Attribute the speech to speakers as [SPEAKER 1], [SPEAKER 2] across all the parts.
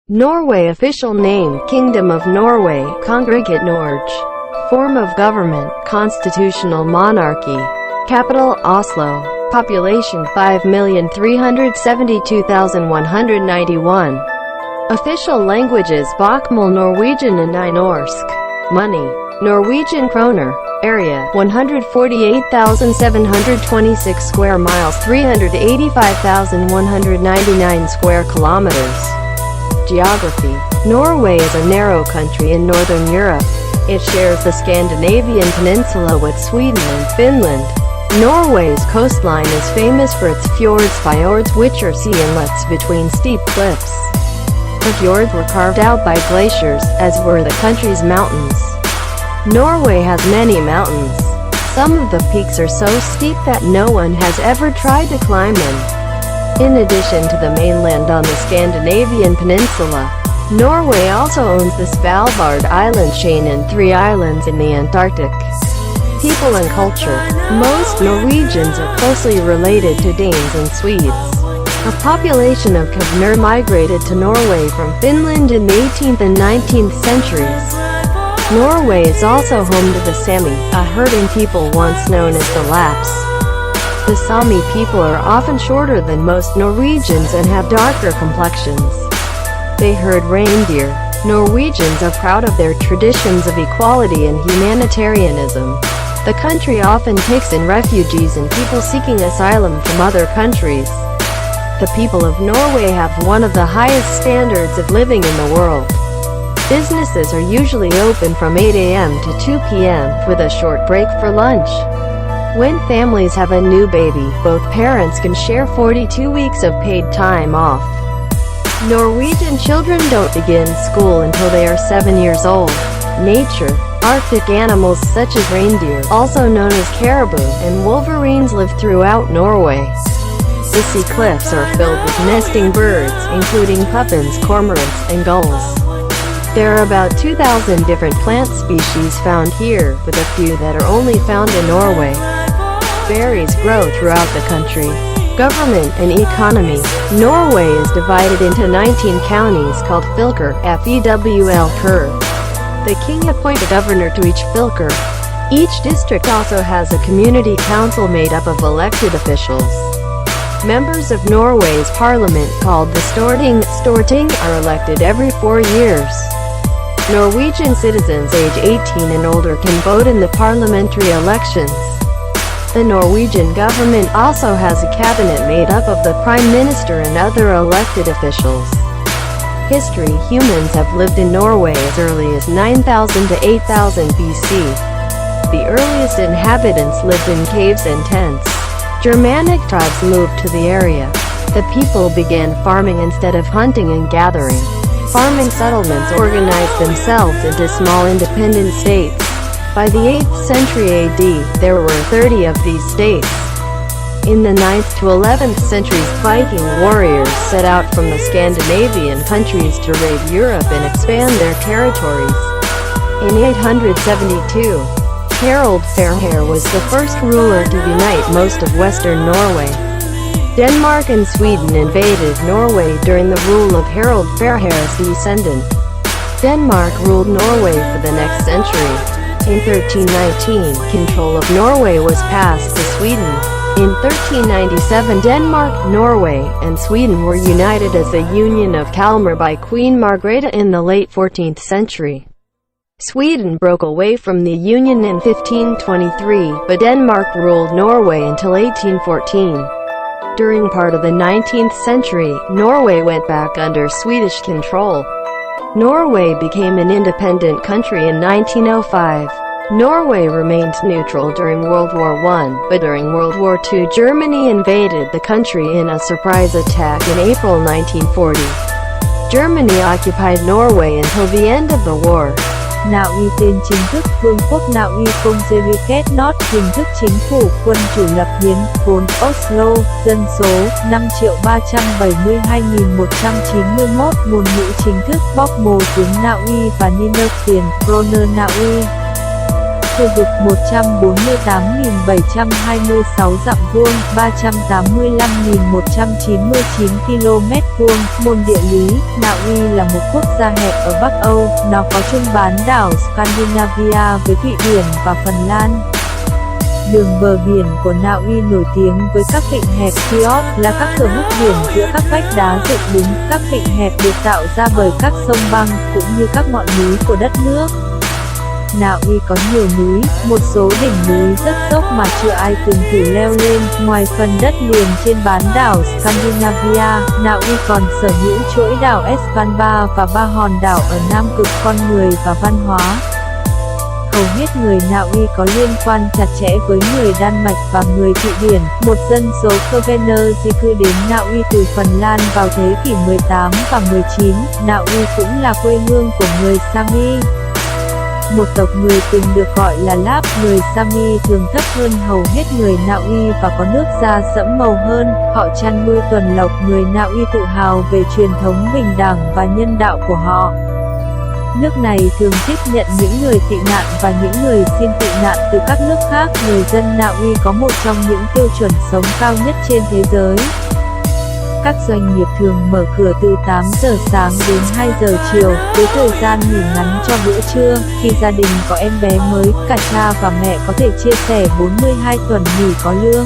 [SPEAKER 1] Norway official name, Kingdom of Norway, Congregate Norge. Form of government, constitutional monarchy. Capital, Oslo. Population 5,372,191. Official languages Bokmål, Norwegian and Nynorsk. Money, Norwegian kroner. Area, 148,726 square miles, 385,199 square kilometers. Geography. Norway is a narrow country in northern Europe. It shares the Scandinavian peninsula with Sweden and Finland. Norway's coastline is famous for its fjords, which are sea inlets between steep cliffs. The fjords were carved out by glaciers, as were the country's mountains. Norway has many mountains. Some of the peaks are so steep that no one has ever tried to climb them. In addition to the mainland on the Scandinavian peninsula, Norway also owns the Svalbard island chain and 3 islands in the Antarctic. People and culture. Most Norwegians are closely related to Danes and Swedes. A population of Kvenner migrated to Norway from Finland in the 18th and 19th centuries. Norway is also home to the Sami, a herding people once known as the Lapps. The Sami people are often shorter than most Norwegians and have darker complexions. They herd reindeer. Norwegians are proud of their traditions of equality and humanitarianism. The country often takes in refugees and people seeking asylum from other countries. The people of Norway have one of the highest standards of living in the world. Businesses are usually open from 8 a.m. to 2 p.m., with a short break for lunch. When families have a new baby, both parents can share 42 weeks of paid time off. Norwegian children don't begin school until they are 7 years old. Nature. Arctic animals such as reindeer, also known as caribou, and wolverines live throughout Norway. The sea cliffs are filled with nesting birds, including puffins, cormorants, and gulls. There are about 2,000 different plant species found here, with a few that are only found in Norway. Berries grow throughout the country. Government and economy. Norway is divided into 19 counties called fylker, F-E-W-L-K-E-R. The king appoints a governor to each fylker. Each district also has a community council made up of elected officials. Members of Norway's parliament, called the Storting, are elected every 4 years. Norwegian citizens age 18 and older can vote in the parliamentary elections. The Norwegian government also has a cabinet made up of the prime minister and other elected officials. History. Humans have lived in Norway as early as 9,000 to 8,000 BC. The earliest inhabitants lived in caves and tents. Germanic tribes moved to the area. The people began farming instead of hunting and gathering. Farming settlements organized themselves into small independent states. By the 8th century AD, there were 30 of these states. In the 9th to 11th centuries, Viking warriors set out from the Scandinavian countries to raid Europe and expand their territories. In 872, Harald Fairhair was the first ruler to unite most of western Norway. Denmark and Sweden invaded Norway during the rule of Harald Fairhair's descendant. Denmark ruled Norway for the next century. In 1319, control of Norway was passed to Sweden. In 1397, Denmark, Norway, and Sweden were united as the Union of Kalmar by Queen Margrethe in the late 14th century. Sweden broke away from the Union in 1523, but Denmark ruled Norway until 1814. During part of the 19th century, Norway went back under Swedish control. Norway became an independent country in 1905. Norway remained neutral during World War I, but during World War II Germany invaded the country in a surprise attack in April 1940. Germany occupied Norway until the end of the war.
[SPEAKER 2] Na Uy tên chính thức Vương quốc Na Uy Kongeriket Nord. Hình thức chính phủ quân chủ lập hiến vốn Oslo. Dân số 5.372.191. Ngôn ngữ chính thức Bokmål tiếng Na Uy và Nynorsk tiền Kroner Na Uy. khu vực 148.726 dặm vuông, 385.199 km vuông. Môn địa lý, Na Uy là một quốc gia hẹp ở Bắc Âu, nó có chung bán đảo Scandinavia với Thụy Điển và Phần Lan. Đường bờ biển của Na Uy nổi tiếng với các vịnh hẹp fjord là các cửa hút biển giữa các vách đá dựng đứng. Các vịnh hẹp được tạo ra bởi các sông băng, cũng như các ngọn núi của đất nước. Na Uy có nhiều núi, một số đỉnh núi rất dốc mà chưa ai từng thử leo lên. Ngoài phần đất liền trên bán đảo Scandinavia, Na Uy còn sở hữu chuỗi đảo Svalbard và 3 hòn đảo ở Nam Cực. Con người và văn hóa, hầu hết người Na Uy có liên quan chặt chẽ với người Đan Mạch và người Thụy Điển. Một dân số Kovener di cư đến Na Uy từ Phần Lan vào thế kỷ 18 và 19. Na Uy cũng là quê hương của người Sami, một tộc người từng được gọi là Láp. Người Sami thường thấp hơn hầu hết người Na Uy và có nước da sẫm màu hơn. Họ chăn nuôi tuần lộc. Người Na Uy tự hào về truyền thống bình đẳng và nhân đạo của họ. Nước này thường tiếp nhận những người tị nạn và những người xin tị nạn từ các nước khác. Người dân Na Uy có một trong những tiêu chuẩn sống cao nhất trên thế giới. Các doanh nghiệp thường mở cửa từ 8 giờ sáng đến 2 giờ chiều, với thời gian nghỉ ngắn cho bữa trưa. Khi gia đình có em bé mới, cả cha và mẹ có thể chia sẻ 42 tuần nghỉ có lương.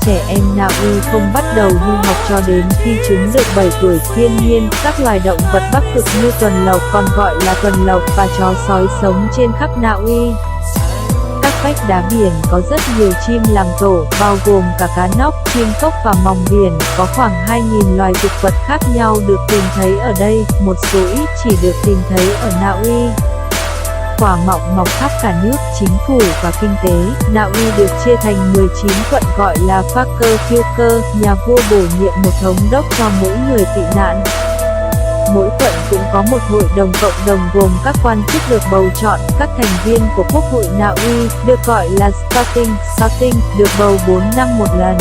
[SPEAKER 2] Trẻ em Na Uy không bắt đầu đi học cho đến khi chúng được 7 tuổi. Thiên nhiên, các loài động vật Bắc Cực như tuần lộc, còn gọi là tuần lộc, và chó sói sống trên khắp Na Uy. Các vách đá biển có rất nhiều chim làm tổ, bao gồm cả cá nóc, chim cốc và mòng biển. Có khoảng 2.000 loài thực vật khác nhau được tìm thấy ở đây, một số ít chỉ được tìm thấy ở Na Uy. Quả mọng mọc khắp cả nước. Chính phủ và kinh tế, Na Uy được chia thành 19 quận gọi là Faker. Nhà vua bổ nhiệm một thống đốc cho mỗi người tị nạn. Mỗi quận cũng có một hội đồng cộng đồng gồm các quan chức được bầu chọn. Các thành viên của Quốc hội Na Uy được gọi là Storting, được bầu 4 năm một lần.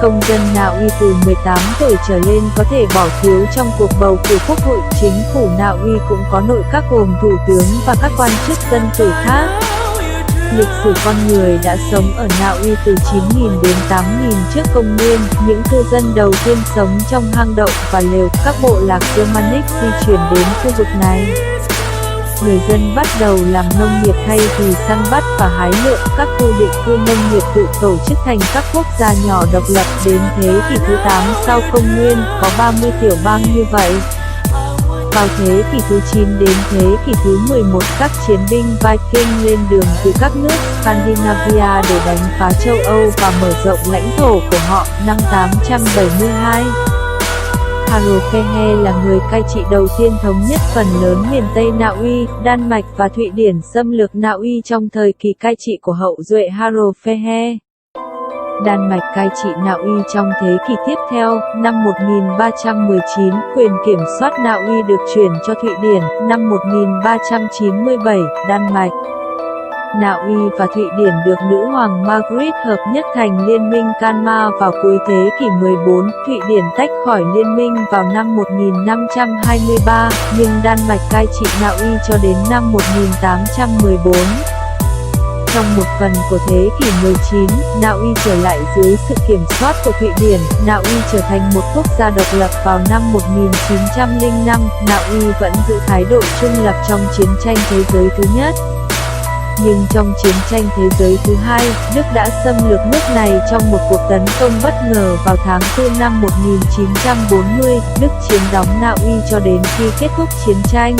[SPEAKER 2] Công dân Na Uy từ 18 tuổi trở lên có thể bỏ phiếu trong cuộc bầu cử quốc hội. Chính phủ Na Uy cũng có nội các gồm thủ tướng và các quan chức dân cử khác. Lịch sử con người đã sống ở Na Uy từ 9.000 đến 8.000 trước công nguyên. Những cư dân đầu tiên sống trong hang động và lều. Các bộ lạc Germanic di chuyển đến khu vực này. Người dân bắt đầu làm nông nghiệp thay vì săn bắt và hái lượm. Các khu định cư nông nghiệp tự tổ chức thành các quốc gia nhỏ độc lập. Đến thế kỷ thứ 8 sau công nguyên, có 30 tiểu bang như vậy. Vào thế kỷ thứ 9 đến thế kỷ thứ 11, các chiến binh Viking lên đường từ các nước Scandinavia để đánh phá châu Âu và mở rộng lãnh thổ của họ. Năm 872, Harald là người cai trị đầu tiên thống nhất phần lớn miền Tây Na Uy. Đan Mạch và Thụy Điển xâm lược Na Uy trong thời kỳ cai trị của hậu duệ Harald. Đan Mạch cai trị Na Uy trong thế kỷ tiếp theo. Năm 1319, quyền kiểm soát Na Uy được chuyển cho Thụy Điển. Năm 1397, Đan Mạch, Na Uy và Thụy Điển được nữ hoàng Margaret hợp nhất thành Liên minh Kalmar vào cuối thế kỷ 14. Thụy Điển tách khỏi liên minh vào năm 1523, nhưng Đan Mạch cai trị Na Uy cho đến năm 1814. Trong một phần của thế kỷ 19, Na Uy trở lại dưới sự kiểm soát của Thụy Điển. Na Uy trở thành một quốc gia độc lập vào năm 1905. Na Uy vẫn giữ thái độ trung lập trong chiến tranh thế giới thứ nhất. Nhưng trong chiến tranh thế giới thứ hai, Đức đã xâm lược nước này trong một cuộc tấn công bất ngờ vào tháng 4 năm 1940. Đức chiếm đóng Na Uy cho đến khi kết thúc chiến tranh.